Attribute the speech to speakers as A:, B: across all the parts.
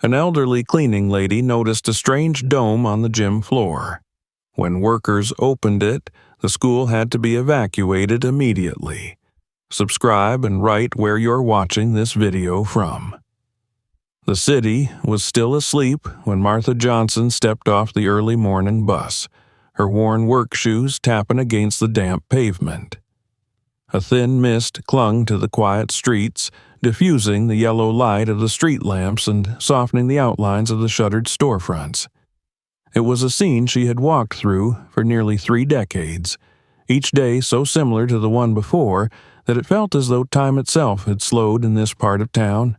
A: An elderly cleaning lady noticed a strange dome on the gym floor. When workers opened it, the school had to be evacuated immediately. Subscribe and write where you're watching this video from. The city was still asleep when Martha Johnson stepped off the early morning bus, her worn work shoes tapping against the damp pavement. A thin mist clung to the quiet streets, diffusing the yellow light of the street lamps and softening the outlines of the shuttered storefronts. It was a scene she had walked through for nearly 3 decades, each day so similar to the one before that it felt as though time itself had slowed in this part of town.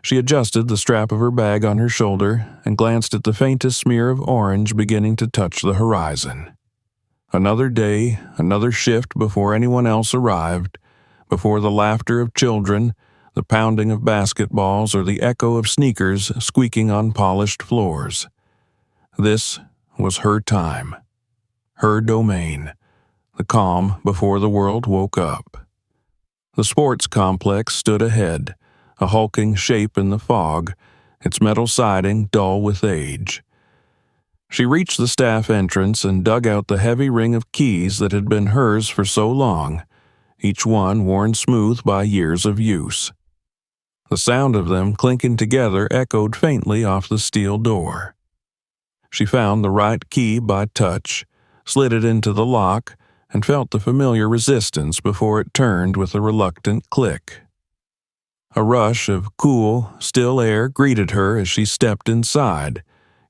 A: She adjusted the strap of her bag on her shoulder and glanced at the faintest smear of orange beginning to touch the horizon. Another day, another shift before anyone else arrived, before the laughter of children, the pounding of basketballs, or the echo of sneakers squeaking on polished floors. This was her time, her domain, the calm before the world woke up. The sports complex stood ahead, a hulking shape in the fog, its metal siding dull with age. She reached the staff entrance and dug out the heavy ring of keys that had been hers for so long, each one worn smooth by years of use. The sound of them clinking together echoed faintly off the steel door. She found the right key by touch, slid it into the lock, and felt the familiar resistance before it turned with a reluctant click. A rush of cool, still air greeted her as she stepped inside,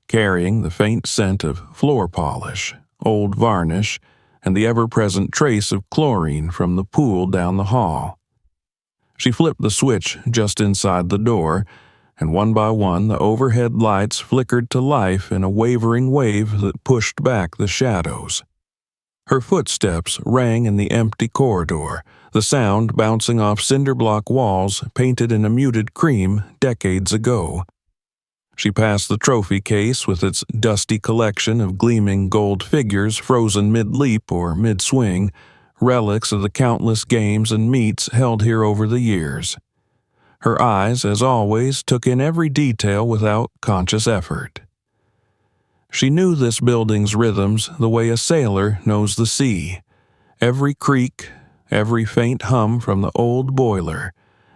A: carrying the faint scent of floor polish, old varnish, and the ever-present trace of chlorine from the pool down the hall. She flipped the switch just inside the door, and one by one the overhead lights flickered to life in a wavering wave that pushed back the shadows. Her footsteps rang in the empty corridor, the sound bouncing off cinder-block walls painted in a muted cream decades ago. She passed the trophy case with its dusty collection of gleaming gold figures frozen mid-leap or mid-swing, relics of the countless games and meets held here over the years. Her eyes, as always, took in every detail without conscious effort. She knew this building's rhythms the way a sailor knows the sea. Every creak, every faint hum from the old boiler,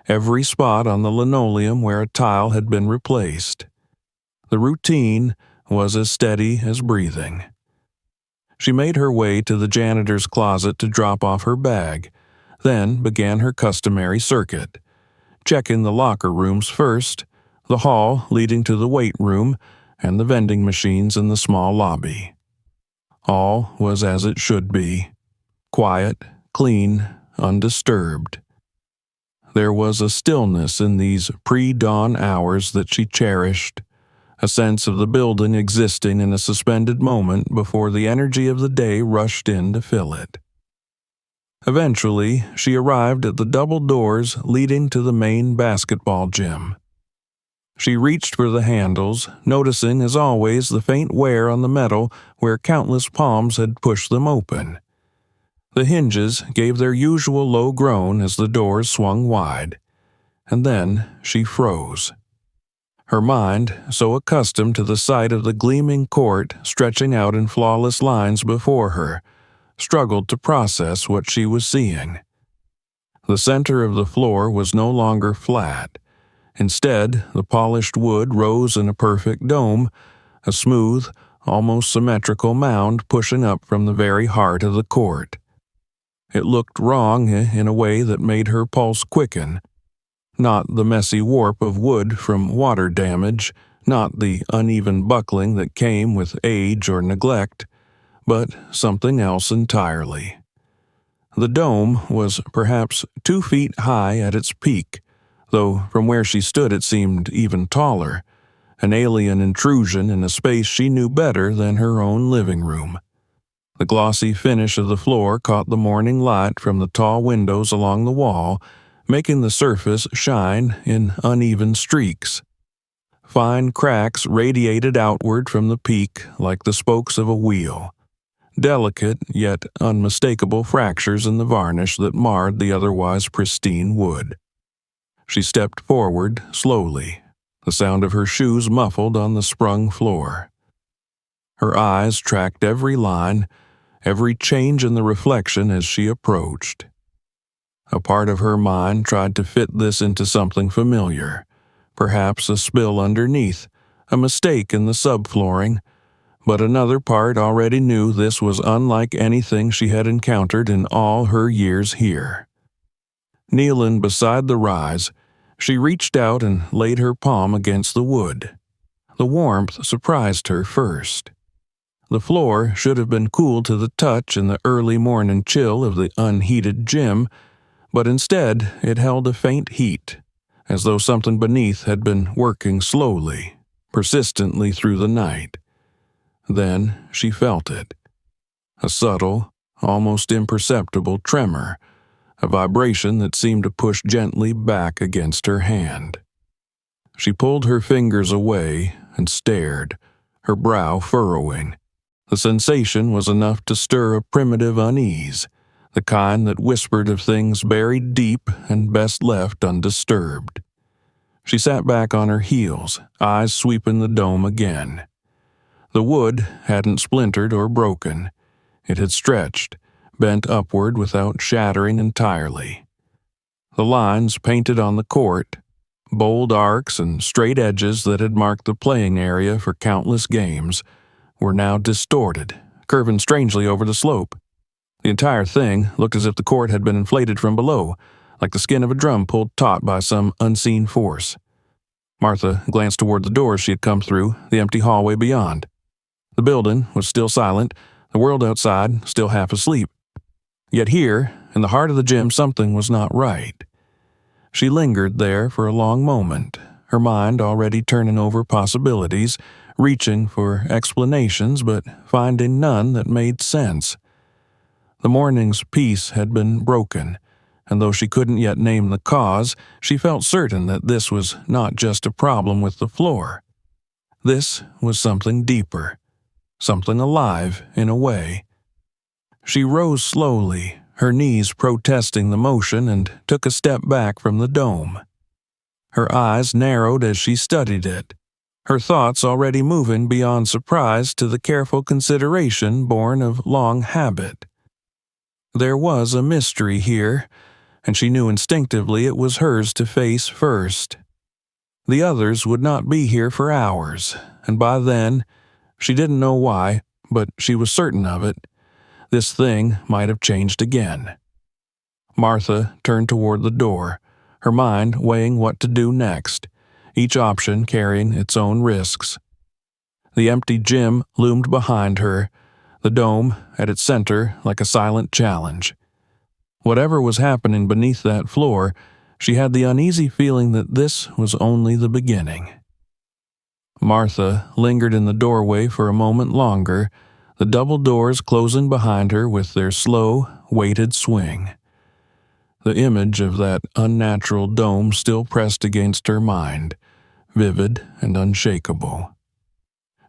A: every spot on the linoleum where a tile had been replaced. The routine was as steady as breathing. She made her way to the janitor's closet to drop off her bag, then began her customary circuit, checking the locker rooms first, the hall leading to the weight room, and the vending machines in the small lobby. All was as it should be, quiet, clean, undisturbed. There was a stillness in these pre-dawn hours that she cherished, a sense of the building existing in a suspended moment before the energy of the day rushed in to fill it. Eventually, she arrived at the double doors leading to the main basketball gym. She reached for the handles, noticing, as always, the faint wear on the metal where countless palms had pushed them open. The hinges gave their usual low groan as the doors swung wide, and then she froze. Her mind, so accustomed to the sight of the gleaming court stretching out in flawless lines before her, struggled to process what she was seeing. The center of the floor was no longer flat. Instead, the polished wood rose in a perfect dome, a smooth, almost symmetrical mound pushing up from the very heart of the court. It looked wrong in a way that made her pulse quicken. Not the messy warp of wood from water damage, not the uneven buckling that came with age or neglect, but something else entirely. The dome was perhaps 2 feet high at its peak, though from where she stood it seemed even taller, an alien intrusion in a space she knew better than her own living room. The glossy finish of the floor caught the morning light from the tall windows along the wall, making the surface shine in uneven streaks. Fine cracks radiated outward from the peak like the spokes of a wheel, delicate yet unmistakable fractures in the varnish that marred the otherwise pristine wood. She stepped forward slowly, the sound of her shoes muffled on the sprung floor. Her eyes tracked every line, every change in the reflection as she approached. A part of her mind tried to fit this into something familiar, perhaps a spill underneath, a mistake in the subflooring, but another part already knew this was unlike anything she had encountered in all her years here. Kneeling beside the rise, she reached out and laid her palm against the wood. The warmth surprised her first. The floor should have been cool to the touch in the early morning chill of the unheated gym, but instead it held a faint heat, as though something beneath had been working slowly, persistently through the night. Then she felt it. A subtle, almost imperceptible tremor, a vibration that seemed to push gently back against her hand. She pulled her fingers away and stared, her brow furrowing. The sensation was enough to stir a primitive unease, the kind that whispered of things buried deep and best left undisturbed. She sat back on her heels, eyes sweeping the dome again. The wood hadn't splintered or broken. It had stretched, bent upward without shattering entirely. The lines painted on the court, bold arcs and straight edges that had marked the playing area for countless games, were now distorted, curving strangely over the slope. The entire thing looked as if the court had been inflated from below, like the skin of a drum pulled taut by some unseen force. Martha glanced toward the doors she had come through, the empty hallway beyond. The building was still silent, the world outside still half asleep. Yet here, in the heart of the gym, something was not right. She lingered there for a long moment, her mind already turning over possibilities, reaching for explanations, but finding none that made sense. The morning's peace had been broken, and though she couldn't yet name the cause, she felt certain that this was not just a problem with the floor. This was something deeper, something alive in a way. She rose slowly, her knees protesting the motion, and took a step back from the dome. Her eyes narrowed as she studied it, her thoughts already moving beyond surprise to the careful consideration born of long habit. There was a mystery here, and she knew instinctively it was hers to face first. The others would not be here for hours, and by then, she didn't know why, but she was certain of it, this thing might have changed again. Martha turned toward the door, her mind weighing what to do next, each option carrying its own risks. The empty gym loomed behind her, the dome at its center like a silent challenge. Whatever was happening beneath that floor, she had the uneasy feeling that this was only the beginning. Martha lingered in the doorway for a moment longer, the double doors closing behind her with their slow, weighted swing. The image of that unnatural dome still pressed against her mind, vivid and unshakable.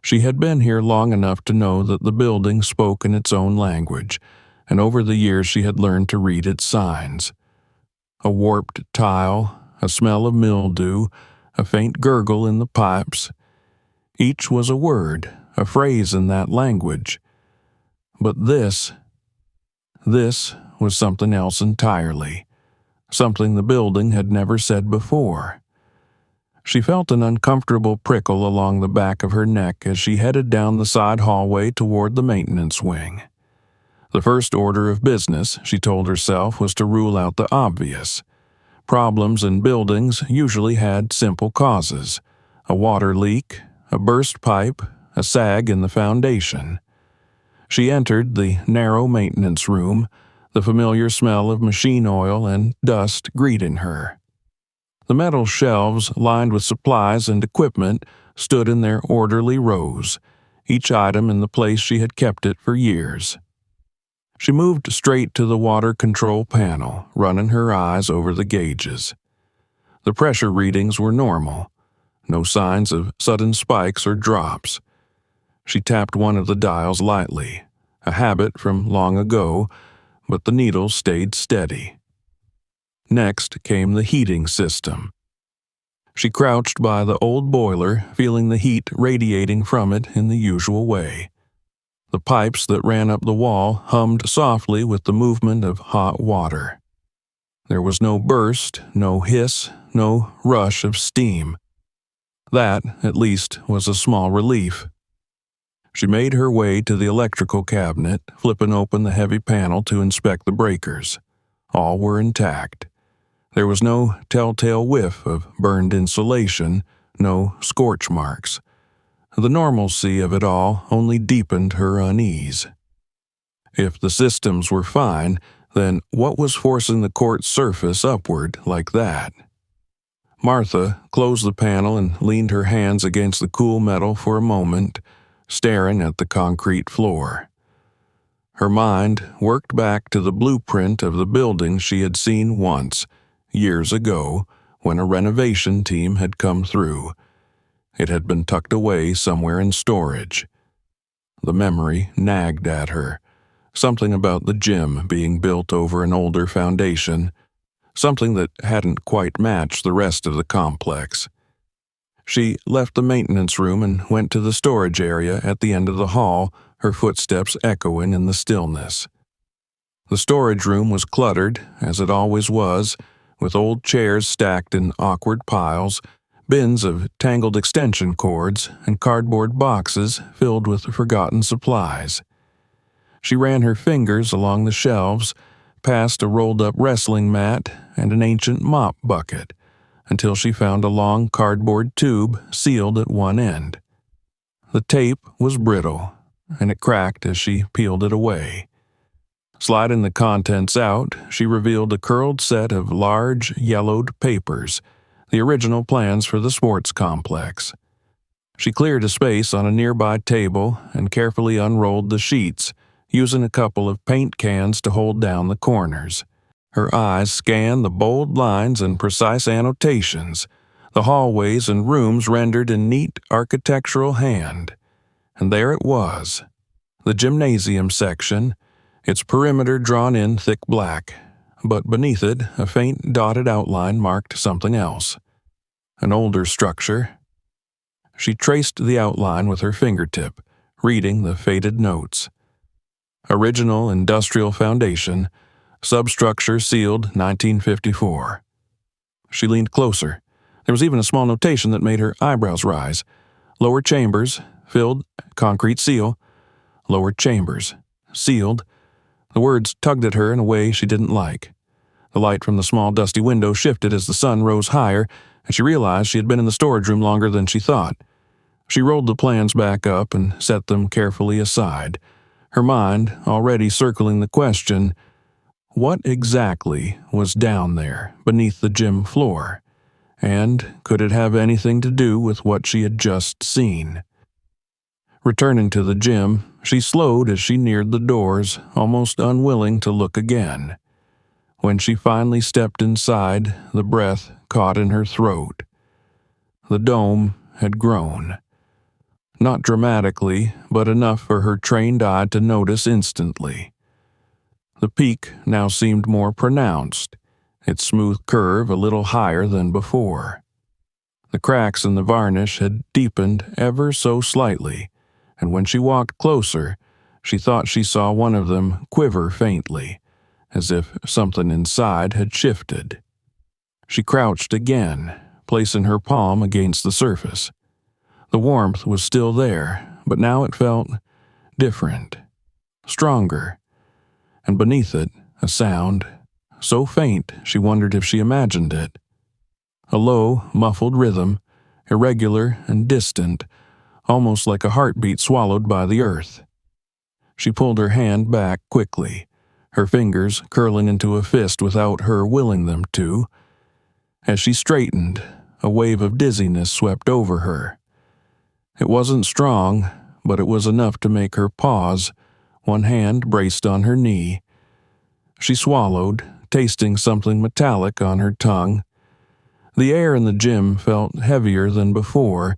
A: She had been here long enough to know that the building spoke in its own language, and over the years she had learned to read its signs. A warped tile, a smell of mildew, a faint gurgle in the pipes. Each was a word, a phrase in that language. But this was something else entirely, something the building had never said before. She felt an uncomfortable prickle along the back of her neck as she headed down the side hallway toward the maintenance wing. The first order of business, she told herself, was to rule out the obvious. Problems in buildings usually had simple causes: a water leak, a burst pipe, a sag in the foundation. She entered the narrow maintenance room, the familiar smell of machine oil and dust greeting her. The metal shelves lined with supplies and equipment stood in their orderly rows, each item in the place she had kept it for years. She moved straight to the water control panel, running her eyes over the gauges. The pressure readings were normal, no signs of sudden spikes or drops. She tapped one of the dials lightly, a habit from long ago, but the needle stayed steady. Next came the heating system. She crouched by the old boiler, feeling the heat radiating from it in the usual way. The pipes that ran up the wall hummed softly with the movement of hot water. There was no burst, no hiss, no rush of steam. That, at least, was a small relief. She made her way to the electrical cabinet, flipping open the heavy panel to inspect the breakers. All were intact. There was no telltale whiff of burned insulation, no scorch marks. The normalcy of it all only deepened her unease. If the systems were fine, then what was forcing the quartz surface upward like that? Martha closed the panel and leaned her hands against the cool metal for a moment, staring at the concrete floor. Her mind worked back to the blueprint of the building she had seen once, years ago, when a renovation team had come through. It had been tucked away somewhere in storage. The memory nagged at her. Something about the gym being built over an older foundation, something that hadn't quite matched the rest of the complex. She left the maintenance room and went to the storage area at the end of the hall, her footsteps echoing in the stillness. The storage room was cluttered, as it always was, with old chairs stacked in awkward piles, bins of tangled extension cords, and cardboard boxes filled with forgotten supplies. She ran her fingers along the shelves, past a rolled-up wrestling mat and an ancient mop bucket, until she found a long cardboard tube sealed at one end. The tape was brittle, and it cracked as she peeled it away. Sliding the contents out, she revealed a curled set of large, yellowed papers, the original plans for the sports complex. She cleared a space on a nearby table and carefully unrolled the sheets, using a couple of paint cans to hold down the corners. Her eyes scanned the bold lines and precise annotations, the hallways and rooms rendered in neat architectural hand. And there it was, the gymnasium section, its perimeter drawn in thick black, but beneath it a faint dotted outline marked something else. An older structure. She traced the outline with her fingertip, reading the faded notes. Original industrial foundation, substructure sealed 1954. She leaned closer. There was even a small notation that made her eyebrows rise. Lower chambers, filled, concrete seal. Lower chambers, sealed. The words tugged at her in a way she didn't like. The light from the small dusty window shifted as the sun rose higher, and she realized she had been in the storage room longer than she thought. She rolled the plans back up and set them carefully aside, her mind already circling the question, what exactly was down there beneath the gym floor, and could it have anything to do with what she had just seen? Returning to the gym, she slowed as she neared the doors, almost unwilling to look again. When she finally stepped inside, the breath caught in her throat. The dome had grown. Not dramatically, but enough for her trained eye to notice instantly. The peak now seemed more pronounced, its smooth curve a little higher than before. The cracks in the varnish had deepened ever so slightly, and when she walked closer, she thought she saw one of them quiver faintly, as if something inside had shifted. She crouched again, placing her palm against the surface. The warmth was still there, but now it felt different, stronger, and beneath it, a sound, so faint she wondered if she imagined it. A low, muffled rhythm, irregular and distant, almost like a heartbeat swallowed by the earth. She pulled her hand back quickly, her fingers curling into a fist without her willing them to. As she straightened, a wave of dizziness swept over her. It wasn't strong, but it was enough to make her pause, one hand braced on her knee. She swallowed, tasting something metallic on her tongue. The air in the gym felt heavier than before,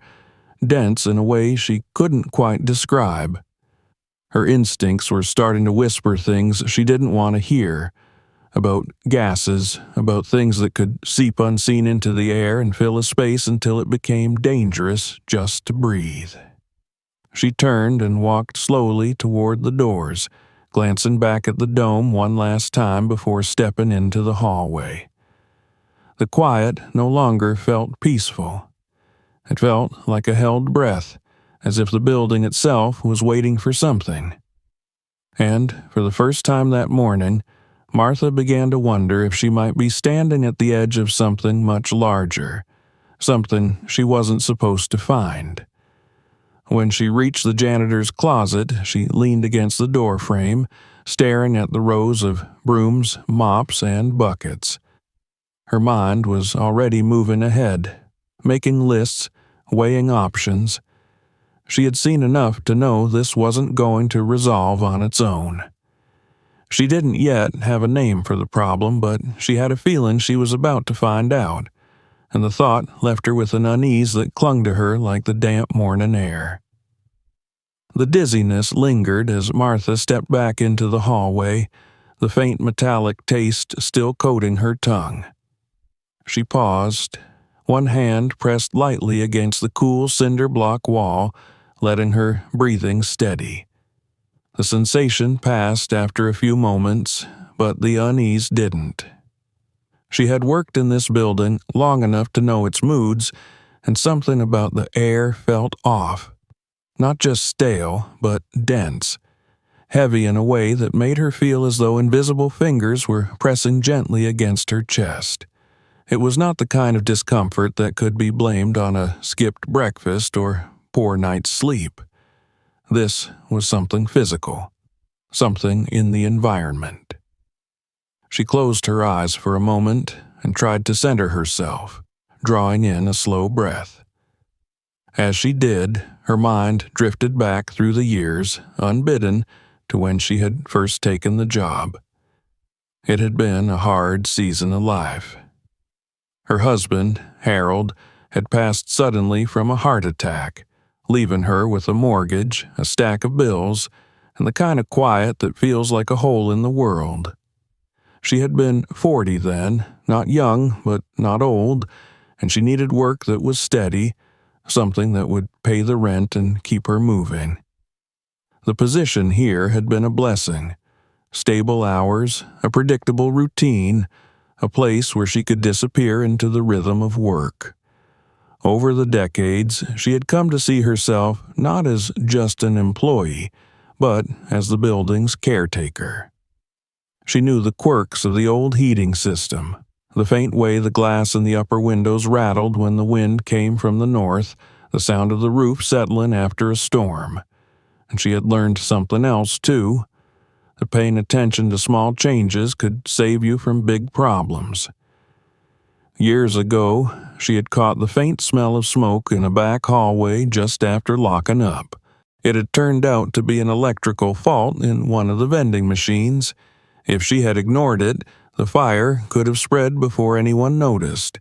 A: dense in a way she couldn't quite describe. Her instincts were starting to whisper things she didn't want to hear, about gases, about things that could seep unseen into the air and fill a space until it became dangerous just to breathe. She turned and walked slowly toward the doors, glancing back at the dome one last time before stepping into the hallway. The quiet no longer felt peaceful. It felt like a held breath, as if the building itself was waiting for something. And, for the first time that morning, Martha began to wonder if she might be standing at the edge of something much larger, something she wasn't supposed to find. When she reached the janitor's closet, she leaned against the doorframe, staring at the rows of brooms, mops, and buckets. Her mind was already moving ahead, making lists, weighing options. She had seen enough to know this wasn't going to resolve on its own. She didn't yet have a name for the problem, but she had a feeling she was about to find out, and the thought left her with an unease that clung to her like the damp morning air. The dizziness lingered as Martha stepped back into the hallway, the faint metallic taste still coating her tongue. She paused, one hand pressed lightly against the cool cinder block wall, letting her breathing steady. The sensation passed after a few moments, but the unease didn't. She had worked in this building long enough to know its moods, and something about the air felt off. Not just stale, but dense, heavy in a way that made her feel as though invisible fingers were pressing gently against her chest. It was not the kind of discomfort that could be blamed on a skipped breakfast or poor night's sleep. This was something physical, something in the environment. She closed her eyes for a moment and tried to center herself, drawing in a slow breath. As she did, her mind drifted back through the years, unbidden, to when she had first taken the job. It had been a hard season of life. Her husband, Harold, had passed suddenly from a heart attack, leaving her with a mortgage, a stack of bills, and the kind of quiet that feels like a hole in the world. She had been 40 then, not young, but not old, and she needed work that was steady, something that would pay the rent and keep her moving. The position here had been a blessing. Stable hours, a predictable routine, a place where she could disappear into the rhythm of work. Over the decades, she had come to see herself not as just an employee, but as the building's caretaker. She knew the quirks of the old heating system, the faint way the glass in the upper windows rattled when the wind came from the north, the sound of the roof settling after a storm. And she had learned something else, too, that paying attention to small changes could save you from big problems. Years ago, she had caught the faint smell of smoke in a back hallway just after locking up. It had turned out to be an electrical fault in one of the vending machines. If she had ignored it, the fire could have spread before anyone noticed.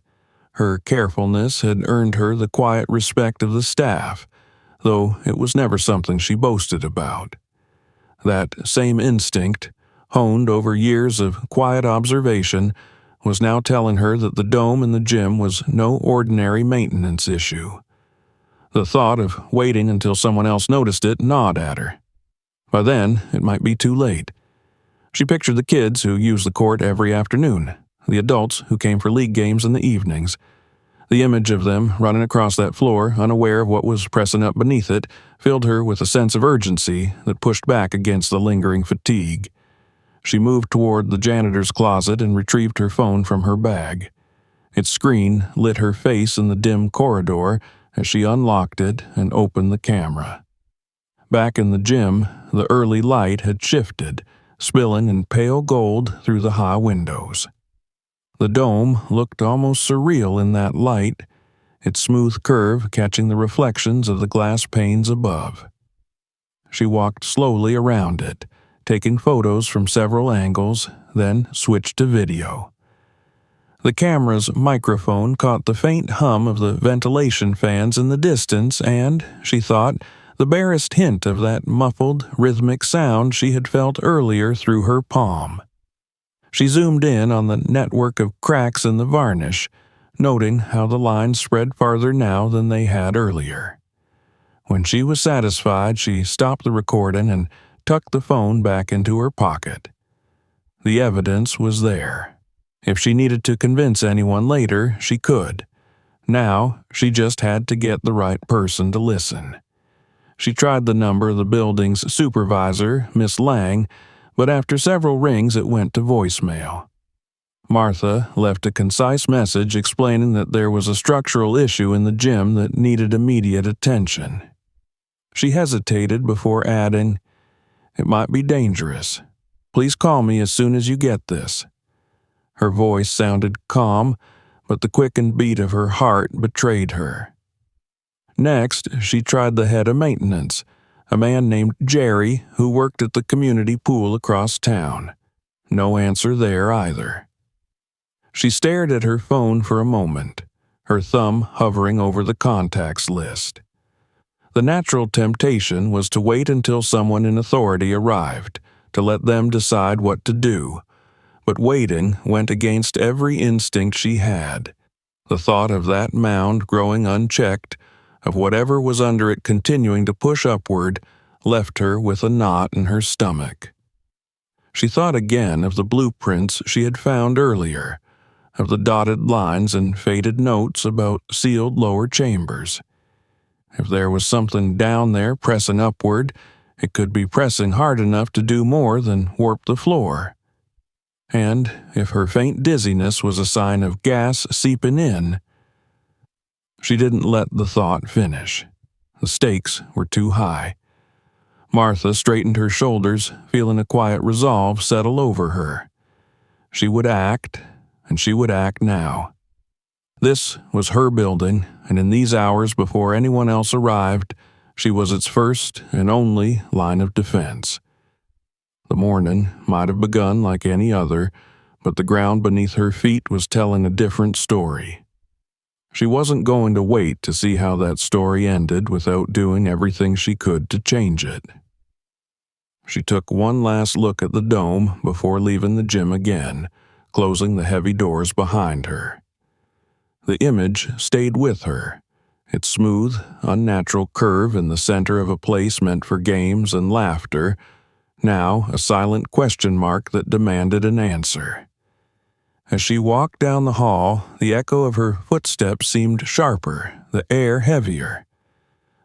A: Her carefulness had earned her the quiet respect of the staff, though it was never something she boasted about. That same instinct, honed over years of quiet observation, was now telling her that the dome in the gym was no ordinary maintenance issue. The thought of waiting until someone else noticed it gnawed at her. By then, it might be too late. She pictured the kids who used the court every afternoon, the adults who came for league games in the evenings. The image of them running across that floor, unaware of what was pressing up beneath it, filled her with a sense of urgency that pushed back against the lingering fatigue. She moved toward the janitor's closet and retrieved her phone from her bag. Its screen lit her face in the dim corridor as she unlocked it and opened the camera. Back in the gym, the early light had shifted, spilling in pale gold through the high windows. The dome looked almost surreal in that light, its smooth curve catching the reflections of the glass panes above. She walked slowly around it, taking photos from several angles, then switched to video. The camera's microphone caught the faint hum of the ventilation fans in the distance and, she thought, the barest hint of that muffled, rhythmic sound she had felt earlier through her palm. She zoomed in on the network of cracks in the varnish, noting how the lines spread farther now than they had earlier. When she was satisfied, she stopped the recording and tucked the phone back into her pocket. The evidence was there. If she needed to convince anyone later, she could. Now, she just had to get the right person to listen. She tried the number of the building's supervisor, Miss Lang, but after several rings it went to voicemail. Martha left a concise message explaining that there was a structural issue in the gym that needed immediate attention. She hesitated before adding, "It might be dangerous. Please call me as soon as you get this." Her voice sounded calm, but the quickened beat of her heart betrayed her. Next, she tried the head of maintenance, a man named Jerry who worked at the community pool across town. No answer there either. She stared at her phone for a moment, her thumb hovering over the contacts list. The natural temptation was to wait until someone in authority arrived, to let them decide what to do, but waiting went against every instinct she had. The thought of that mound growing unchecked, of whatever was under it continuing to push upward, left her with a knot in her stomach. She thought again of the blueprints she had found earlier, of the dotted lines and faded notes about sealed lower chambers. If there was something down there pressing upward, it could be pressing hard enough to do more than warp the floor. And if her faint dizziness was a sign of gas seeping in, she didn't let the thought finish. The stakes were too high. Martha straightened her shoulders, feeling a quiet resolve settle over her. She would act, and she would act now. This was her building, and in these hours before anyone else arrived, she was its first and only line of defense. The morning might have begun like any other, but the ground beneath her feet was telling a different story. She wasn't going to wait to see how that story ended without doing everything she could to change it. She took one last look at the dome before leaving the gym again, closing the heavy doors behind her. The image stayed with her, its smooth, unnatural curve in the center of a place meant for games and laughter, now a silent question mark that demanded an answer. As she walked down the hall, the echo of her footsteps seemed sharper, the air heavier.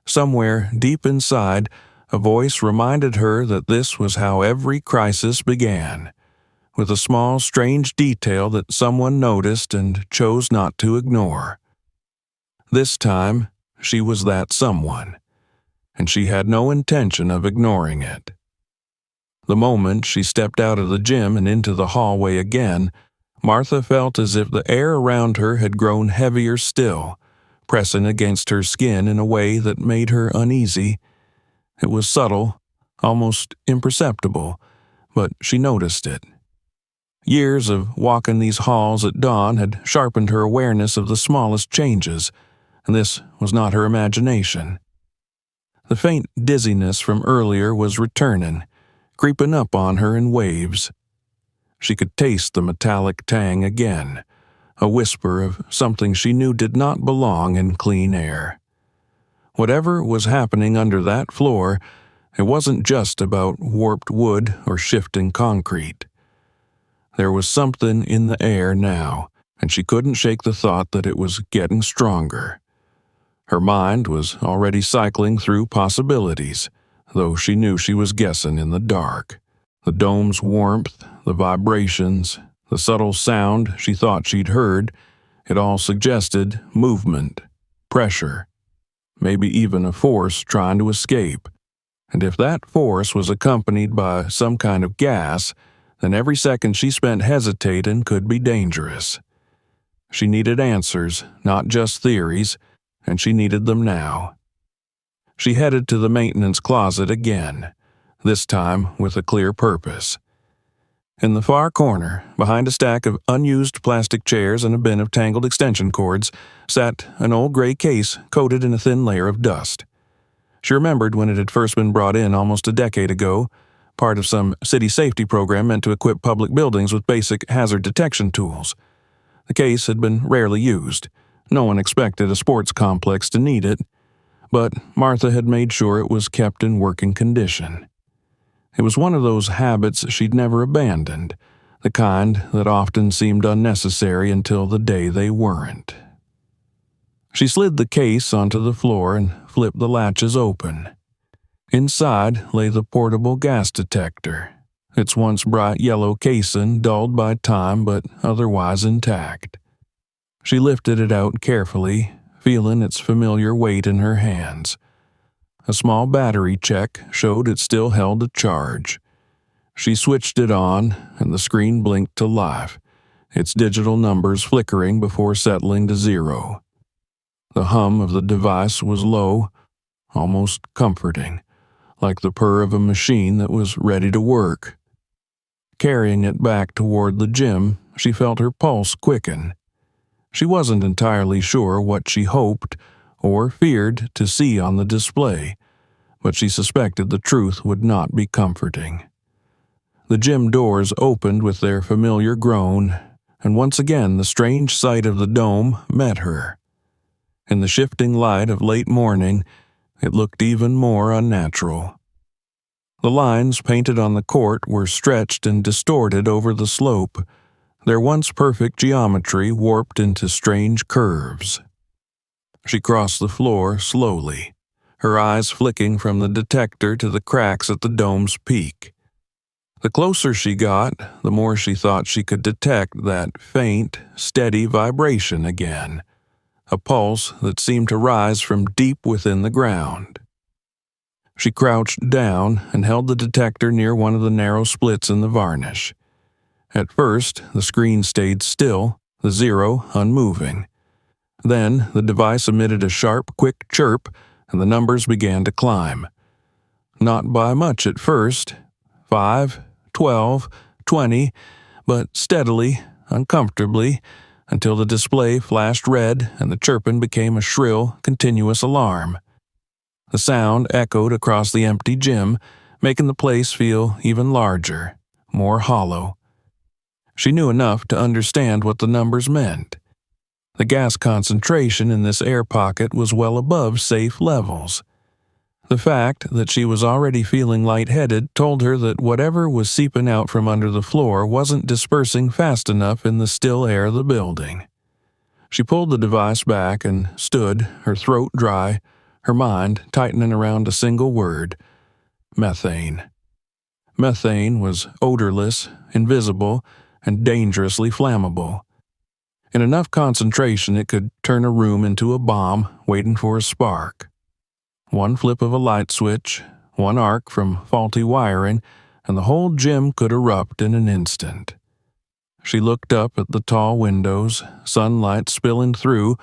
A: Somewhere deep inside, a voice reminded her that this was how every crisis began, with a small, strange detail that someone noticed and chose not to ignore. This time, she was that someone, and she had no intention of ignoring it. The moment she stepped out of the gym and into the hallway again, Martha felt as if the air around her had grown heavier still, pressing against her skin in a way that made her uneasy. It was subtle, almost imperceptible, but she noticed it. Years of walking these halls at dawn had sharpened her awareness of the smallest changes, and this was not her imagination. The faint dizziness from earlier was returning, creeping up on her in waves. She could taste the metallic tang again, a whisper of something she knew did not belong in clean air. Whatever was happening under that floor, it wasn't just about warped wood or shifting concrete. There was something in the air now, and she couldn't shake the thought that it was getting stronger. Her mind was already cycling through possibilities, though she knew she was guessing in the dark. The dome's warmth, the vibrations, the subtle sound she thought she'd heard, it all suggested movement, pressure, maybe even a force trying to escape. And if that force was accompanied by some kind of gas, then every second she spent hesitating could be dangerous. She needed answers, not just theories, and she needed them now. She headed to the maintenance closet again, this time with a clear purpose. In the far corner, behind a stack of unused plastic chairs and a bin of tangled extension cords, sat an old gray case coated in a thin layer of dust. She remembered when it had first been brought in almost a decade ago, part of some city safety program meant to equip public buildings with basic hazard detection tools. The case had been rarely used. No one expected a sports complex to need it, but Martha had made sure it was kept in working condition. It was one of those habits she'd never abandoned, the kind that often seemed unnecessary until the day they weren't. She slid the case onto the floor and flipped the latches open. Inside lay the portable gas detector, its once bright yellow casing dulled by time but otherwise intact. She lifted it out carefully, feeling its familiar weight in her hands. A small battery check showed it still held a charge. She switched it on, and the screen blinked to life, its digital numbers flickering before settling to 0. The hum of the device was low, almost comforting, like the purr of a machine that was ready to work. Carrying it back toward the gym, she felt her pulse quicken. She wasn't entirely sure what she hoped or feared to see on the display, but she suspected the truth would not be comforting. The gym doors opened with their familiar groan, and once again the strange sight of the dome met her. In the shifting light of late morning, it looked even more unnatural. The lines painted on the court were stretched and distorted over the slope, their once perfect geometry warped into strange curves. She crossed the floor slowly, her eyes flicking from the detector to the cracks at the dome's peak. The closer she got, the more she thought she could detect that faint, steady vibration again, a pulse that seemed to rise from deep within the ground. She crouched down and held the detector near one of the narrow splits in the varnish. At first, the screen stayed still, the 0 unmoving. Then, the device emitted a sharp, quick chirp, and the numbers began to climb. Not by much at first, 5, 12, 20, but steadily, uncomfortably, until the display flashed red and the chirping became a shrill, continuous alarm. The sound echoed across the empty gym, making the place feel even larger, more hollow. She knew enough to understand what the numbers meant. The gas concentration in this air pocket was well above safe levels. The fact that she was already feeling lightheaded told her that whatever was seeping out from under the floor wasn't dispersing fast enough in the still air of the building. She pulled the device back and stood, her throat dry, her mind tightening around a single word: methane. Methane was odorless, invisible, and dangerously flammable. In enough concentration it could turn a room into a bomb waiting for a spark. One flip of a light switch, one arc from faulty wiring, and the whole gym could erupt in an instant. She looked up at the tall windows, sunlight spilling through,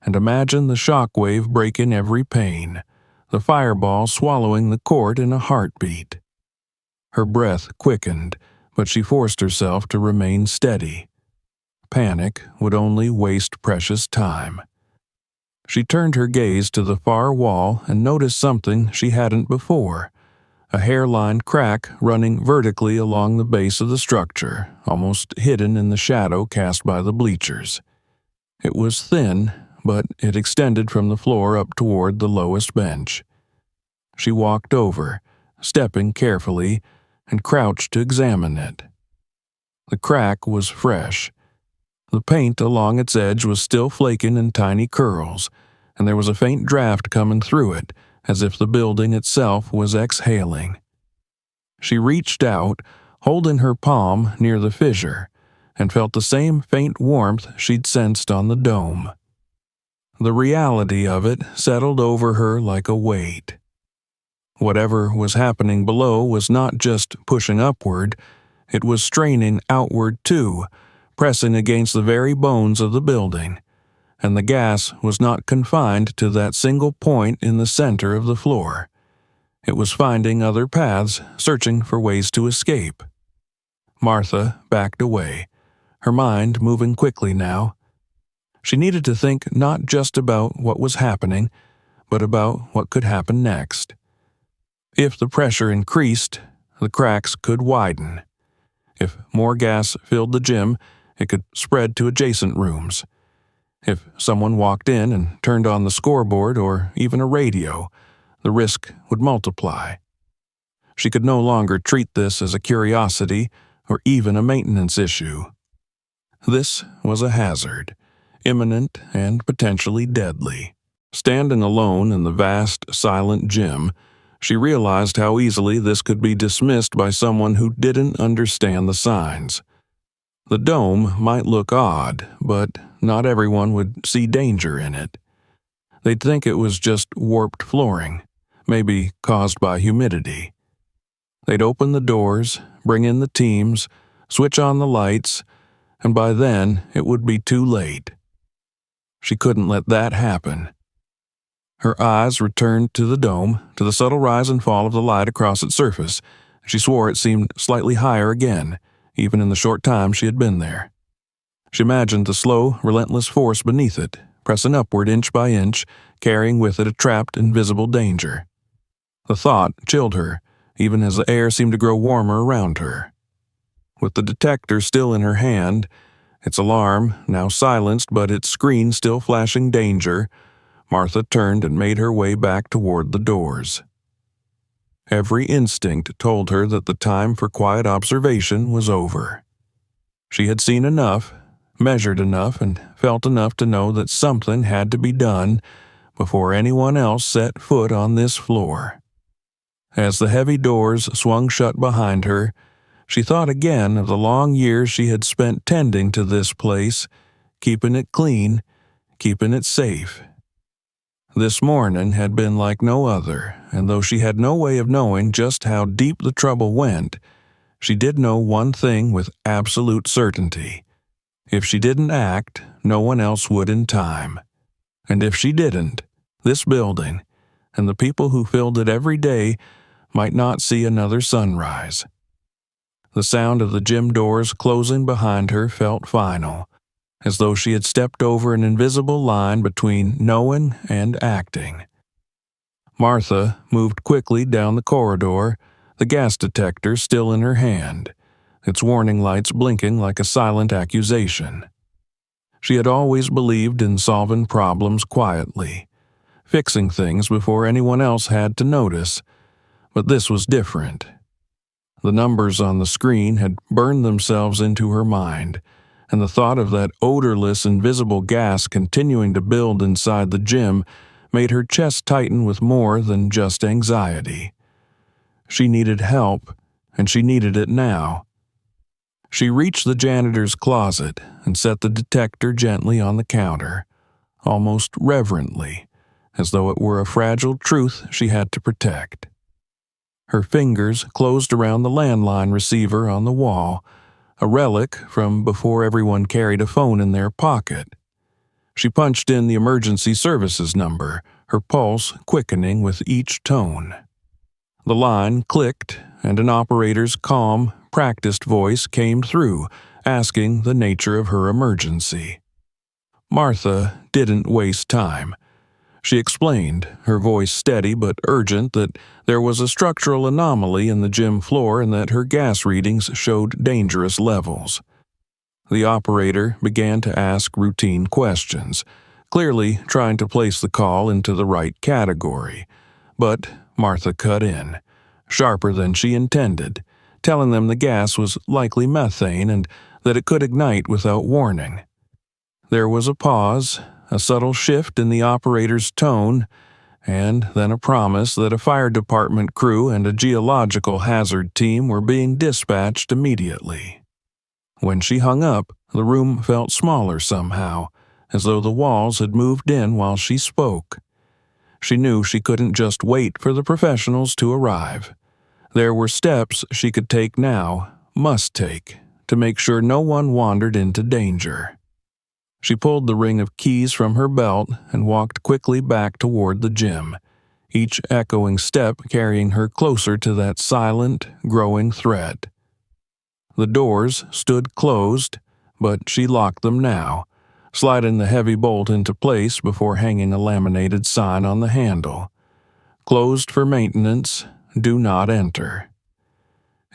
A: and imagined the shockwave breaking every pane, the fireball swallowing the court in a heartbeat. Her breath quickened, but she forced herself to remain steady. Panic would only waste precious time. She turned her gaze to the far wall and noticed something she hadn't before: a hairline crack running vertically along the base of the structure, almost hidden in the shadow cast by the bleachers. It was thin, but it extended from the floor up toward the lowest bench. She walked over, stepping carefully, and crouched to examine it. The crack was fresh. The paint along its edge was still flaking in tiny curls, and there was a faint draft coming through it, as if the building itself was exhaling. She reached out, holding her palm near the fissure, and felt the same faint warmth she'd sensed on the dome. The reality of it settled over her like a weight. Whatever was happening below was not just pushing upward, it was straining outward too, pressing against the very bones of the building, and the gas was not confined to that single point in the center of the floor. It was finding other paths, searching for ways to escape. Martha backed away, her mind moving quickly now. She needed to think not just about what was happening, but about what could happen next. If the pressure increased, the cracks could widen. If more gas filled the gym, it could spread to adjacent rooms. If someone walked in and turned on the scoreboard or even a radio, the risk would multiply. She could no longer treat this as a curiosity or even a maintenance issue. This was a hazard, imminent and potentially deadly. Standing alone in the vast, silent gym, she realized how easily this could be dismissed by someone who didn't understand the signs. The dome might look odd, but not everyone would see danger in it. They'd think it was just warped flooring, maybe caused by humidity. They'd open the doors, bring in the teams, switch on the lights, and by then it would be too late. She couldn't let that happen. Her eyes returned to the dome, to the subtle rise and fall of the light across its surface. She swore it seemed slightly higher again, even in the short time she had been there. She imagined the slow, relentless force beneath it, pressing upward inch by inch, carrying with it a trapped, invisible danger. The thought chilled her, even as the air seemed to grow warmer around her. With the detector still in her hand, its alarm now silenced but its screen still flashing danger, Martha turned and made her way back toward the doors. Every instinct told her that the time for quiet observation was over. She had seen enough, measured enough, and felt enough to know that something had to be done before anyone else set foot on this floor. As the heavy doors swung shut behind her, she thought again of the long years she had spent tending to this place, keeping it clean, keeping it safe. This morning had been like no other, and though she had no way of knowing just how deep the trouble went, she did know one thing with absolute certainty. If she didn't act, no one else would in time. And if she didn't, this building, and the people who filled it every day, might not see another sunrise. The sound of the gym doors closing behind her felt final, as though she had stepped over an invisible line between knowing and acting. Martha moved quickly down the corridor, the gas detector still in her hand, its warning lights blinking like a silent accusation. She had always believed in solving problems quietly, fixing things before anyone else had to notice, but this was different. The numbers on the screen had burned themselves into her mind, and the thought of that odorless, invisible gas continuing to build inside the gym made her chest tighten with more than just anxiety. She needed help, and she needed it now. She reached the janitor's closet and set the detector gently on the counter, almost reverently, as though it were a fragile truth she had to protect. Her fingers closed around the landline receiver on the wall, a relic from before everyone carried a phone in their pocket. She punched in the emergency services number, her pulse quickening with each tone. The line clicked, and an operator's calm, practiced voice came through, asking the nature of her emergency. Martha didn't waste time. She explained, her voice steady but urgent, that there was a structural anomaly in the gym floor and that her gas readings showed dangerous levels. The operator began to ask routine questions, clearly trying to place the call into the right category. But Martha cut in, sharper than she intended, telling them the gas was likely methane and that it could ignite without warning. There was a pause, a subtle shift in the operator's tone, and then a promise that a fire department crew and a geological hazard team were being dispatched immediately. When she hung up, the room felt smaller somehow, as though the walls had moved in while she spoke. She knew she couldn't just wait for the professionals to arrive. There were steps she could take now, must take, to make sure no one wandered into danger. She pulled the ring of keys from her belt and walked quickly back toward the gym, each echoing step carrying her closer to that silent, growing threat. The doors stood closed, but she locked them now, sliding the heavy bolt into place before hanging a laminated sign on the handle. Closed for maintenance, do not enter.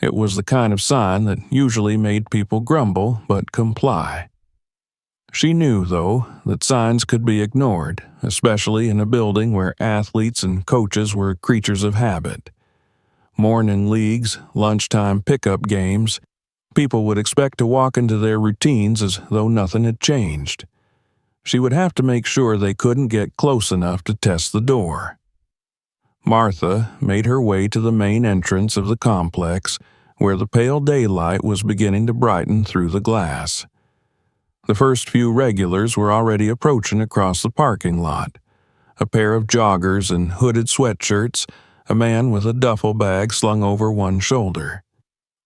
A: It was the kind of sign that usually made people grumble but comply. She knew, though, that signs could be ignored, especially in a building where athletes and coaches were creatures of habit. Morning leagues, lunchtime pickup games, people would expect to walk into their routines as though nothing had changed. She would have to make sure they couldn't get close enough to test the door. Martha made her way to the main entrance of the complex, where the pale daylight was beginning to brighten through the glass. The first few regulars were already approaching across the parking lot. A pair of joggers and hooded sweatshirts, a man with a duffel bag slung over one shoulder.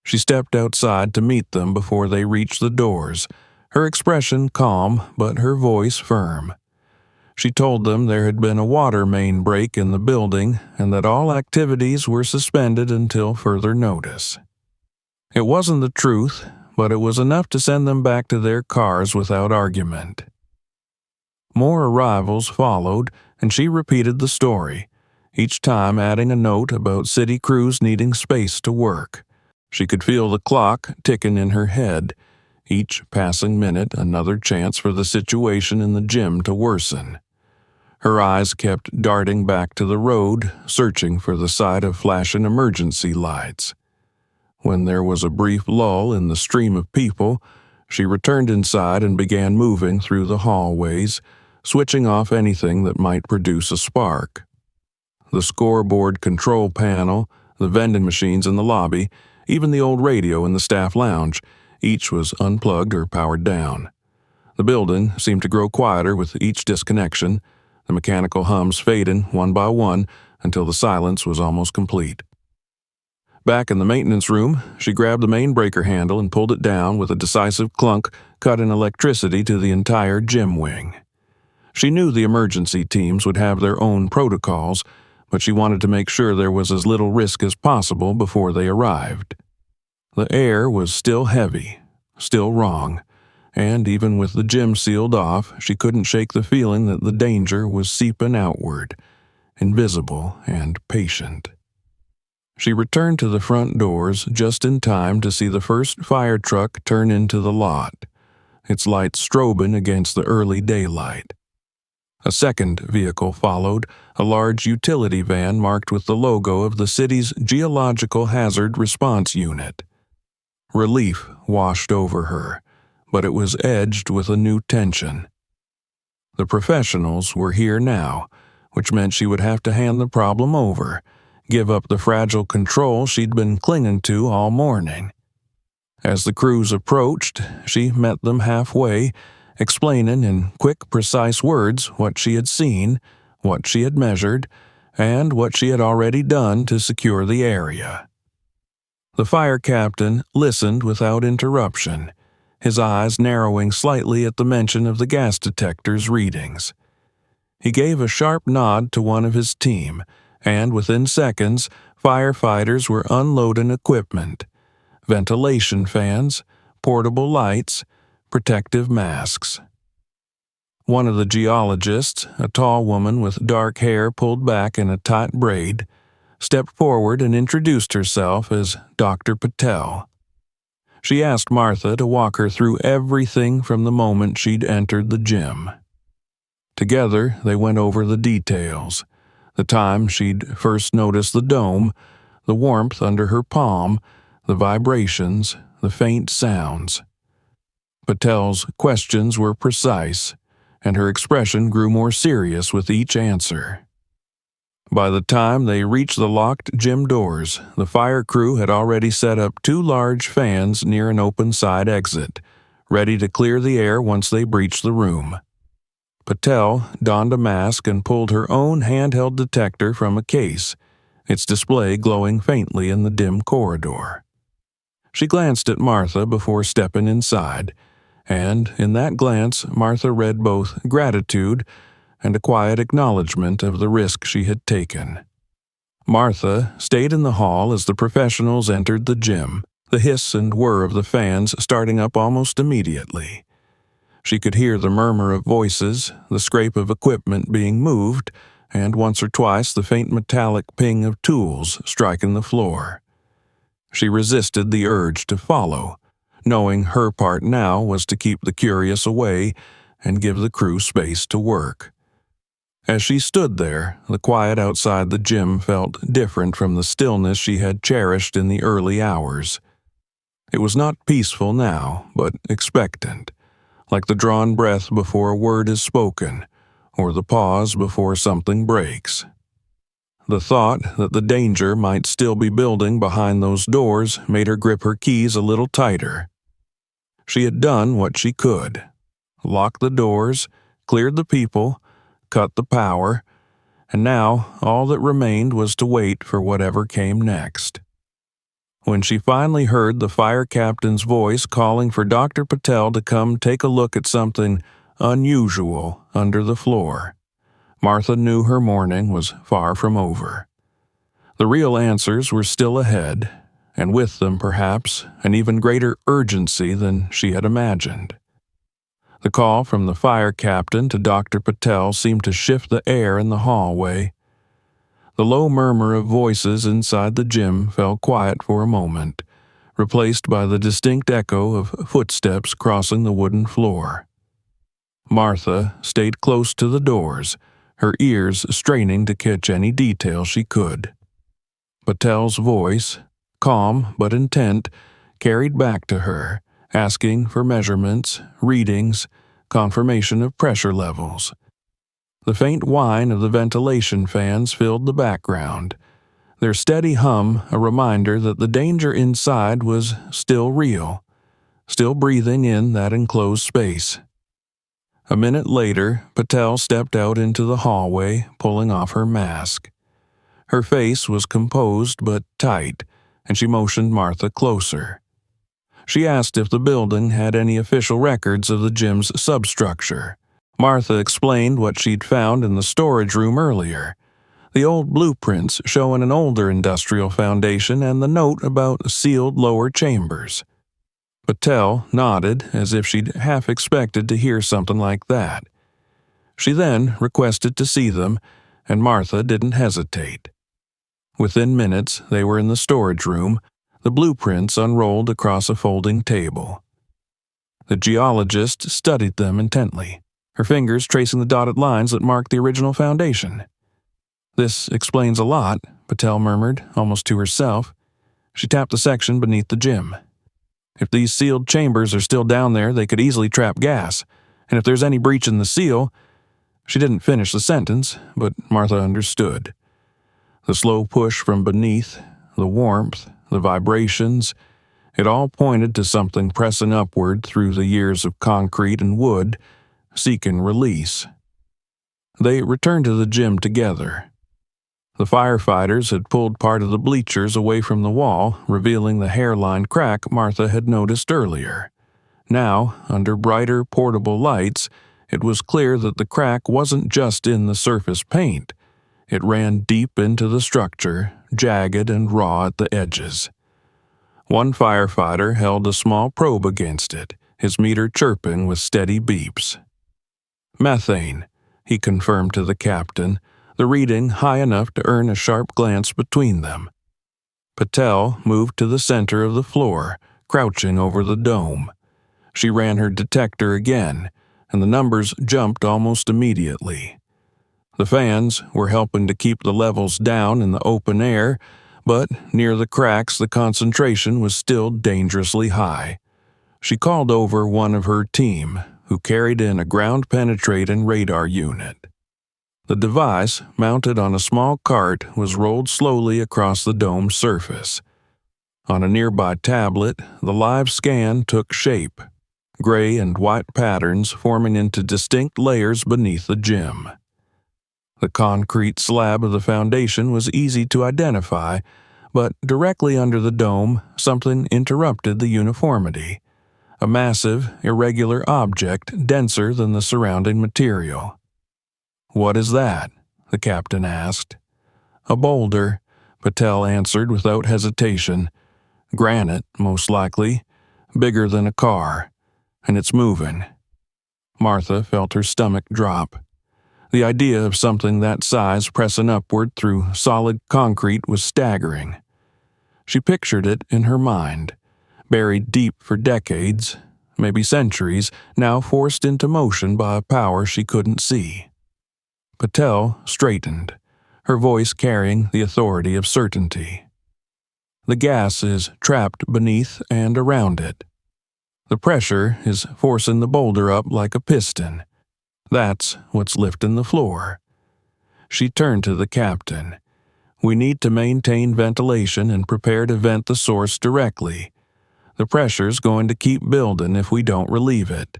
A: She stepped outside to meet them before they reached the doors, her expression calm but her voice firm. She told them there had been a water main break in the building and that all activities were suspended until further notice. It wasn't the truth, but it was enough to send them back to their cars without argument. More arrivals followed, and she repeated the story, each time adding a note about city crews needing space to work. She could feel the clock ticking in her head, each passing minute another chance for the situation in the gym to worsen. Her eyes kept darting back to the road, searching for the sight of flashing emergency lights. When there was a brief lull in the stream of people, she returned inside and began moving through the hallways, switching off anything that might produce a spark. The scoreboard control panel, the vending machines in the lobby, even the old radio in the staff lounge, each was unplugged or powered down. The building seemed to grow quieter with each disconnection, the mechanical hums fading one by one until the silence was almost complete. Back in the maintenance room, she grabbed the main breaker handle and pulled it down with a decisive clunk, cutting electricity to the entire gym wing. She knew the emergency teams would have their own protocols, but she wanted to make sure there was as little risk as possible before they arrived. The air was still heavy, still wrong, and even with the gym sealed off, she couldn't shake the feeling that the danger was seeping outward, invisible and patient. She returned to the front doors just in time to see the first fire truck turn into the lot, its lights strobing against the early daylight. A second vehicle followed, a large utility van marked with the logo of the city's Geological Hazard Response Unit. Relief washed over her, but it was edged with a new tension. The professionals were here now, which meant she would have to hand the problem over, give up the fragile control she'd been clinging to all morning. As the crews approached, she met them halfway, explaining in quick, precise words what she had seen, what she had measured, and what she had already done to secure the area. The fire captain listened without interruption, his eyes narrowing slightly at the mention of the gas detector's readings. He gave a sharp nod to one of his team, and within seconds, firefighters were unloading equipment: ventilation fans, portable lights, protective masks. One of the geologists, a tall woman with dark hair pulled back in a tight braid, stepped forward and introduced herself as Dr. Patel. She asked Martha to walk her through everything from the moment she'd entered the gym. Together, they went over the details: the time she'd first noticed the dome, the warmth under her palm, the vibrations, the faint sounds. Patel's questions were precise, and her expression grew more serious with each answer. By the time they reached the locked gym doors, the fire crew had already set up 2 large fans near an open side exit, ready to clear the air once they breached the room. Patel donned a mask and pulled her own handheld detector from a case, its display glowing faintly in the dim corridor. She glanced at Martha before stepping inside, and in that glance Martha read both gratitude and a quiet acknowledgement of the risk she had taken. Martha stayed in the hall as the professionals entered the gym, the hiss and whir of the fans starting up almost immediately. She could hear the murmur of voices, the scrape of equipment being moved, and once or twice the faint metallic ping of tools striking the floor. She resisted the urge to follow, knowing her part now was to keep the curious away and give the crew space to work. As she stood there, the quiet outside the gym felt different from the stillness she had cherished in the early hours. It was not peaceful now, but expectant, like the drawn breath before a word is spoken, or the pause before something breaks. The thought that the danger might still be building behind those doors made her grip her keys a little tighter. She had done what she could. Locked the doors, cleared the people, cut the power, and now all that remained was to wait for whatever came next. When she finally heard the fire captain's voice calling for Dr. Patel to come take a look at something unusual under the floor, Martha knew her morning was far from over. The real answers were still ahead, and with them, perhaps, an even greater urgency than she had imagined. The call from the fire captain to Dr. Patel seemed to shift the air in the hallway. The low murmur of voices inside the gym fell quiet for a moment, replaced by the distinct echo of footsteps crossing the wooden floor. Martha stayed close to the doors, her ears straining to catch any detail she could. Patel's voice, calm but intent, carried back to her, asking for measurements, readings, confirmation of pressure levels. The faint whine of the ventilation fans filled the background, their steady hum a reminder that the danger inside was still real, still breathing in that enclosed space. A minute later, Patel stepped out into the hallway, pulling off her mask. Her face was composed but tight, and she motioned Martha closer. She asked if the building had any official records of the gym's substructure. Martha explained what she'd found in the storage room earlier, the old blueprints showing an older industrial foundation and the note about sealed lower chambers. Patel nodded as if she'd half expected to hear something like that. She then requested to see them, and Martha didn't hesitate. Within minutes, they were in the storage room, the blueprints unrolled across a folding table. The geologist studied them intently, her fingers tracing the dotted lines that marked the original foundation. "This explains a lot," Patel murmured, almost to herself. She tapped the section beneath the gym. "If these sealed chambers are still down there, they could easily trap gas. And if there's any breach in the seal—" She didn't finish the sentence, but Martha understood. The slow push from beneath, the warmth, the vibrations, it all pointed to something pressing upward through the years of concrete and wood, seeking release. They returned to the gym together. The firefighters had pulled part of the bleachers away from the wall, revealing the hairline crack Martha had noticed earlier. Now, under brighter, portable lights, it was clear that the crack wasn't just in the surface paint. It ran deep into the structure, jagged and raw at the edges. One firefighter held a small probe against it, his meter chirping with steady beeps. "Methane," he confirmed to the captain, the reading high enough to earn a sharp glance between them. Patel moved to the center of the floor, crouching over the dome. She ran her detector again, and the numbers jumped almost immediately. The fans were helping to keep the levels down in the open air, but near the cracks the concentration was still dangerously high. She called over one of her team, who carried in a ground-penetrating radar unit. The device, mounted on a small cart, was rolled slowly across the dome's surface. On a nearby tablet, the live scan took shape, gray and white patterns forming into distinct layers beneath the gym. The concrete slab of the foundation was easy to identify, but directly under the dome, something interrupted the uniformity. A massive, irregular object denser than the surrounding material. "What is that?" the captain asked. "A boulder," Patel answered without hesitation. "Granite, most likely, bigger than a car, and it's moving." Martha felt her stomach drop. The idea of something that size pressing upward through solid concrete was staggering. She pictured it in her mind, buried deep for decades, maybe centuries, now forced into motion by a power she couldn't see. Patel straightened, her voice carrying the authority of certainty. The gas is trapped beneath and around it. The pressure is forcing the boulder up like a piston. That's what's lifting the floor. She turned to the captain. We need to maintain ventilation and prepare to vent the source directly. The pressure's going to keep building if we don't relieve it.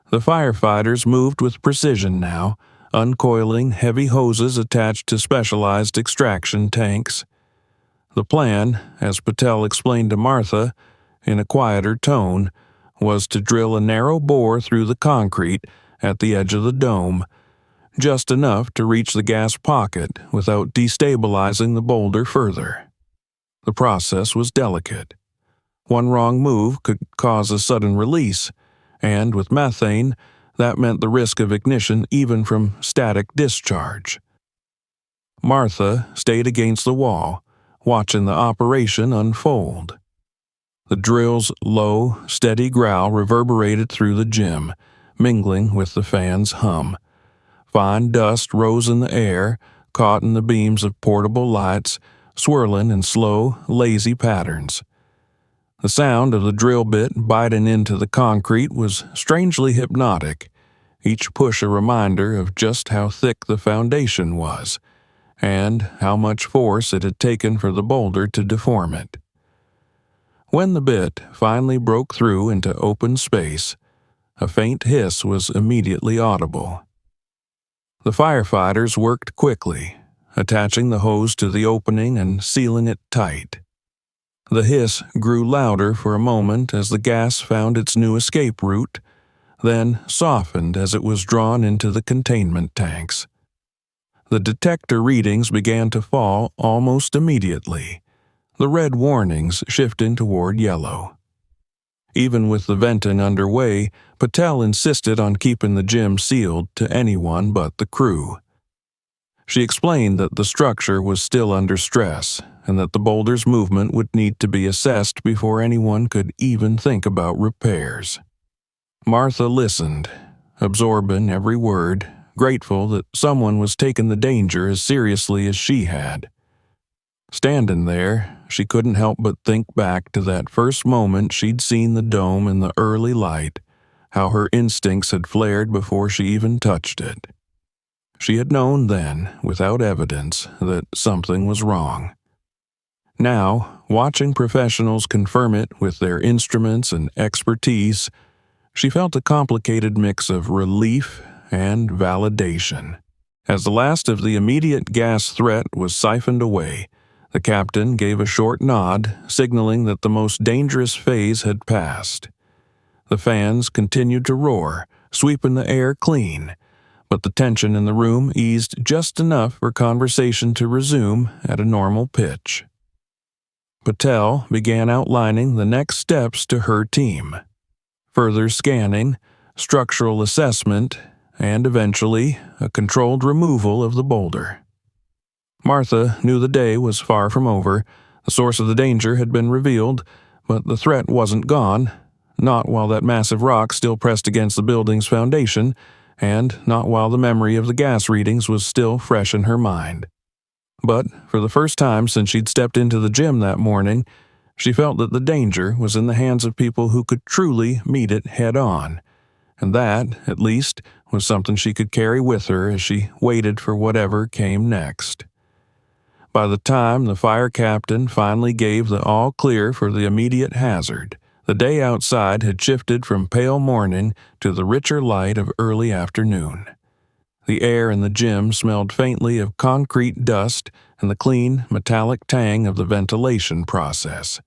A: The firefighters moved with precision now, uncoiling heavy hoses attached to specialized extraction tanks. The plan, as Patel explained to Martha, in a quieter tone, was to drill a narrow bore through the concrete at the edge of the dome, just enough to reach the gas pocket without destabilizing the boulder further. The process was delicate. One wrong move could cause a sudden release, and with methane, that meant the risk of ignition even from static discharge. Martha stayed against the wall, watching the operation unfold. The drill's low, steady growl reverberated through the gym, mingling with the fan's hum. Fine dust rose in the air, caught in the beams of portable lights, swirling in slow, lazy patterns. The sound of the drill bit biting into the concrete was strangely hypnotic, each push a reminder of just how thick the foundation was, and how much force it had taken for the boulder to deform it. When the bit finally broke through into open space, a faint hiss was immediately audible. The firefighters worked quickly, attaching the hose to the opening and sealing it tight. The hiss grew louder for a moment as the gas found its new escape route, then softened as it was drawn into the containment tanks. The detector readings began to fall almost immediately, the red warnings shifting toward yellow. Even with the venting underway, Patel insisted on keeping the gym sealed to anyone but the crew. She explained that the structure was still under stress and that the boulder's movement would need to be assessed before anyone could even think about repairs. Martha listened, absorbing every word, grateful that someone was taking the danger as seriously as she had. Standing there, she couldn't help but think back to that first moment she'd seen the dome in the early light, how her instincts had flared before she even touched it. She had known then, without evidence, that something was wrong. Now, watching professionals confirm it with their instruments and expertise, she felt a complicated mix of relief and validation. As the last of the immediate gas threat was siphoned away, the captain gave a short nod, signaling that the most dangerous phase had passed. The fans continued to roar, sweeping the air clean, but the tension in the room eased just enough for conversation to resume at a normal pitch. Patel began outlining the next steps to her team: further scanning, structural assessment, and eventually a controlled removal of the boulder. Martha knew the day was far from over. The source of the danger had been revealed, but the threat wasn't gone, not while that massive rock still pressed against the building's foundation, and not while the memory of the gas readings was still fresh in her mind. But for the first time since she'd stepped into the gym that morning, she felt that the danger was in the hands of people who could truly meet it head-on, and that, at least, was something she could carry with her as she waited for whatever came next. By the time the fire captain finally gave the all-clear for the immediate hazard, the day outside had shifted from pale morning to the richer light of early afternoon. The air in the gym smelled faintly of concrete dust and the clean, metallic tang of the ventilation process.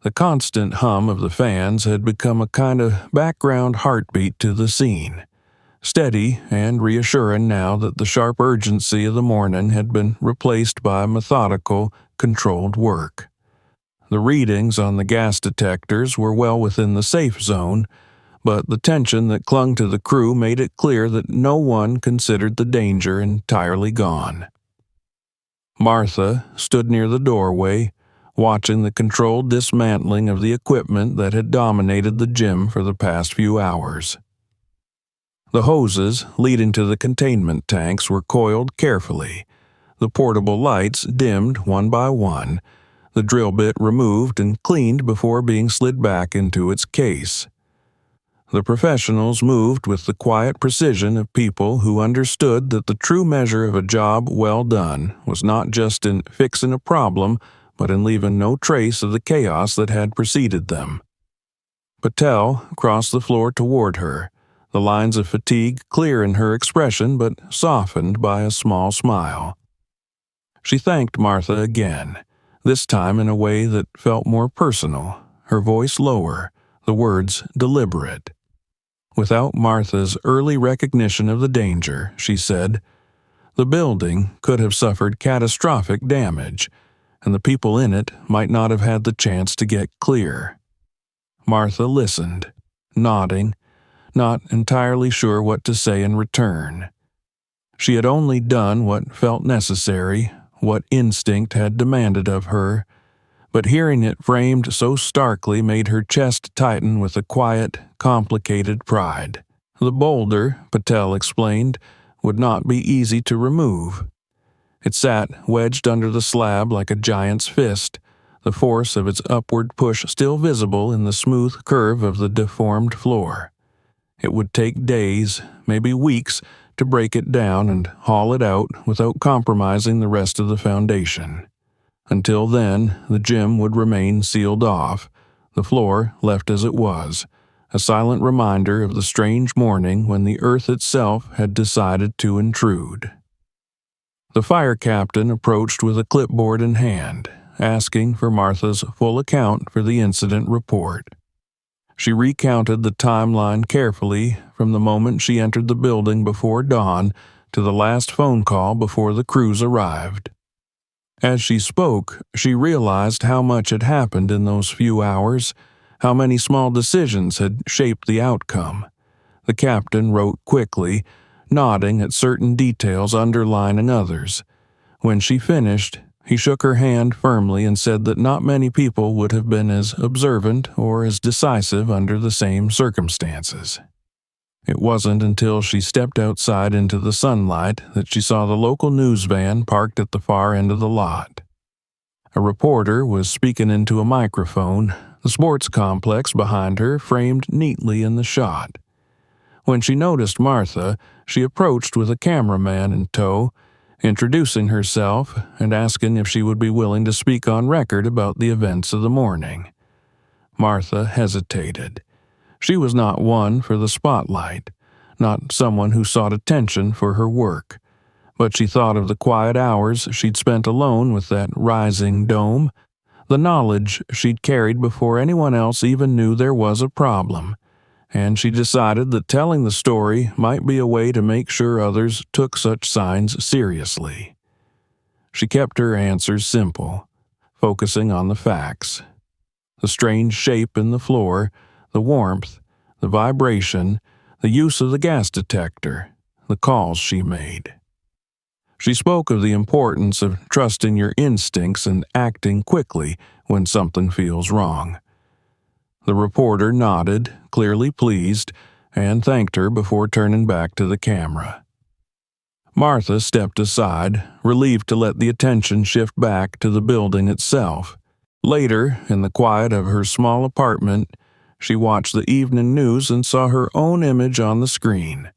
A: The constant hum of the fans had become a kind of background heartbeat to the scene, steady and reassuring now that the sharp urgency of the morning had been replaced by methodical, controlled work. The readings on the gas detectors were well within the safe zone, but the tension that clung to the crew made it clear that no one considered the danger entirely gone. Martha stood near the doorway, watching the controlled dismantling of the equipment that had dominated the gym for the past few hours. The hoses leading to the containment tanks were coiled carefully, the portable lights dimmed one by one, the drill bit removed and cleaned before being slid back into its case. The professionals moved with the quiet precision of people who understood that the true measure of a job well done was not just in fixing a problem, but in leaving no trace of the chaos that had preceded them. Patel crossed the floor toward her, the lines of fatigue clear in her expression but softened by a small smile. She thanked Martha again, this time in a way that felt more personal, her voice lower, the words deliberate. Without Martha's early recognition of the danger, she said, the building could have suffered catastrophic damage, and the people in it might not have had the chance to get clear. Martha listened, nodding, not entirely sure what to say in return. She had only done what felt necessary, what instinct had demanded of her, but hearing it framed so starkly made her chest tighten with a quiet, complicated pride. The boulder, Patel explained, would not be easy to remove. It sat wedged under the slab like a giant's fist, the force of its upward push still visible in the smooth curve of the deformed floor. It would take days, maybe weeks, to break it down and haul it out without compromising the rest of the foundation. Until then, the gym would remain sealed off, the floor left as it was, a silent reminder of the strange morning when the earth itself had decided to intrude. The fire captain approached with a clipboard in hand, asking for Martha's full account for the incident report. She recounted the timeline carefully from the moment she entered the building before dawn to the last phone call before the crews arrived. As she spoke, she realized how much had happened in those few hours, how many small decisions had shaped the outcome. The captain wrote quickly, nodding at certain details underlining others. When she finished, he shook her hand firmly and said that not many people would have been as observant or as decisive under the same circumstances. It wasn't until she stepped outside into the sunlight that she saw the local news van parked at the far end of the lot. A reporter was speaking into a microphone, the sports complex behind her framed neatly in the shot. When she noticed Martha, she approached with a cameraman in tow, introducing herself and asking if she would be willing to speak on record about the events of the morning. Martha hesitated. She was not one for the spotlight, not someone who sought attention for her work, but she thought of the quiet hours she'd spent alone with that rising dome, the knowledge she'd carried before anyone else even knew there was a problem, and she decided that telling the story might be a way to make sure others took such signs seriously. She kept her answers simple, focusing on the facts. The strange shape in the floor, the warmth, the vibration, the use of the gas detector, the calls she made. She spoke of the importance of trusting your instincts and acting quickly when something feels wrong. The reporter nodded, clearly pleased, and thanked her before turning back to the camera. Martha stepped aside, relieved to let the attention shift back to the building itself. Later, in the quiet of her small apartment, she watched the evening news and saw her own image on the screen.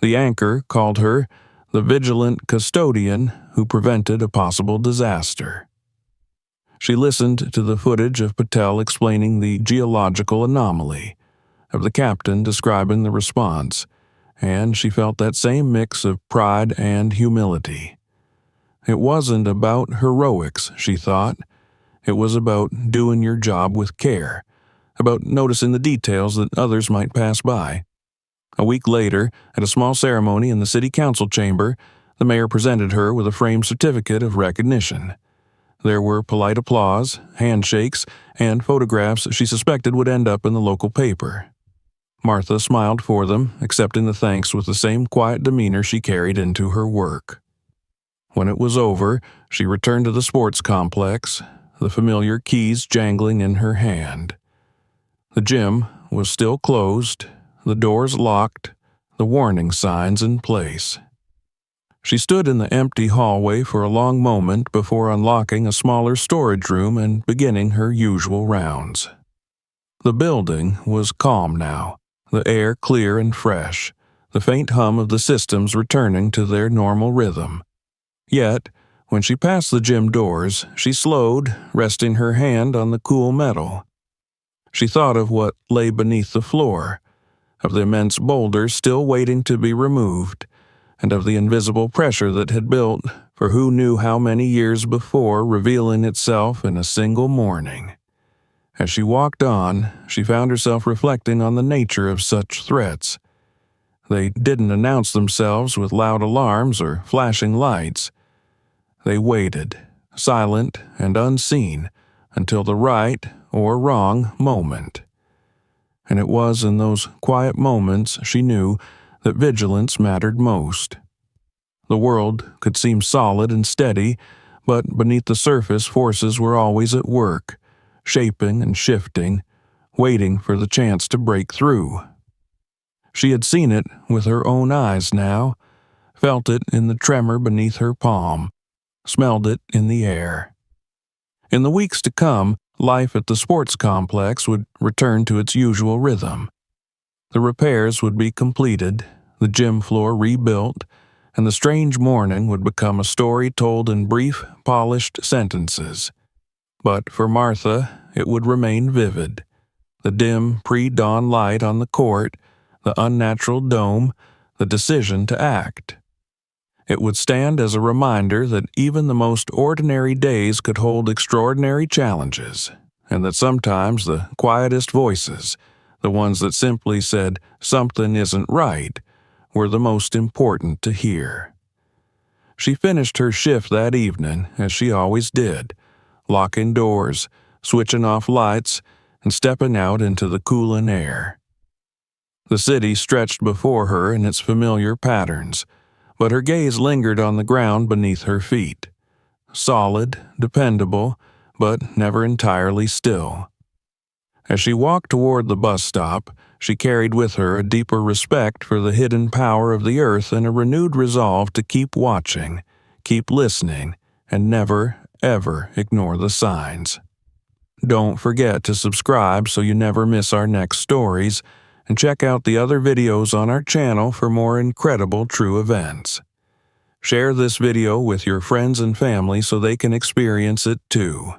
A: The anchor called her the vigilant custodian who prevented a possible disaster. She listened to the footage of Patel explaining the geological anomaly, of the captain describing the response, and she felt that same mix of pride and humility. It wasn't about heroics, she thought. It was about doing your job with care, about noticing the details that others might pass by. A week later, at a small ceremony in the city council chamber, the mayor presented her with a framed certificate of recognition. There were polite applause, handshakes, and photographs she suspected would end up in the local paper. Martha smiled for them, accepting the thanks with the same quiet demeanor she carried into her work. When it was over, she returned to the sports complex, the familiar keys jangling in her hand. The gym was still closed, the doors locked, the warning signs in place. She stood in the empty hallway for a long moment before unlocking a smaller storage room and beginning her usual rounds. The building was calm now, the air clear and fresh, the faint hum of the systems returning to their normal rhythm. Yet, when she passed the gym doors, she slowed, resting her hand on the cool metal. She thought of what lay beneath the floor, of the immense boulders still waiting to be removed, and of the invisible pressure that had built for who knew how many years before, revealing itself in a single morning. As she walked on, she found herself reflecting on the nature of such threats. They didn't announce themselves with loud alarms or flashing lights. They waited, silent and unseen, until the right or wrong moment. And it was in those quiet moments she knew that vigilance mattered most. The world could seem solid and steady, but beneath the surface forces were always at work, shaping and shifting, waiting for the chance to break through. She had seen it with her own eyes now, felt it in the tremor beneath her palm, smelled it in the air. In the weeks to come, life at the sports complex would return to its usual rhythm. The repairs would be completed, the gym floor rebuilt, and the strange morning would become a story told in brief, polished sentences. But for Martha, it would remain vivid. The dim, pre-dawn light on the court, the unnatural dome, the decision to act. It would stand as a reminder that even the most ordinary days could hold extraordinary challenges, and that sometimes the quietest voices, the ones that simply said something isn't right, were the most important to hear. She finished her shift that evening, as she always did, locking doors, switching off lights, and stepping out into the cooling air. The city stretched before her in its familiar patterns, but her gaze lingered on the ground beneath her feet. Solid, dependable, but never entirely still. As she walked toward the bus stop, she carried with her a deeper respect for the hidden power of the earth and a renewed resolve to keep watching, keep listening, and never, ever ignore the signs. Don't forget to subscribe so you never miss our next stories, and check out the other videos on our channel for more incredible true events. Share this video with your friends and family so they can experience it too.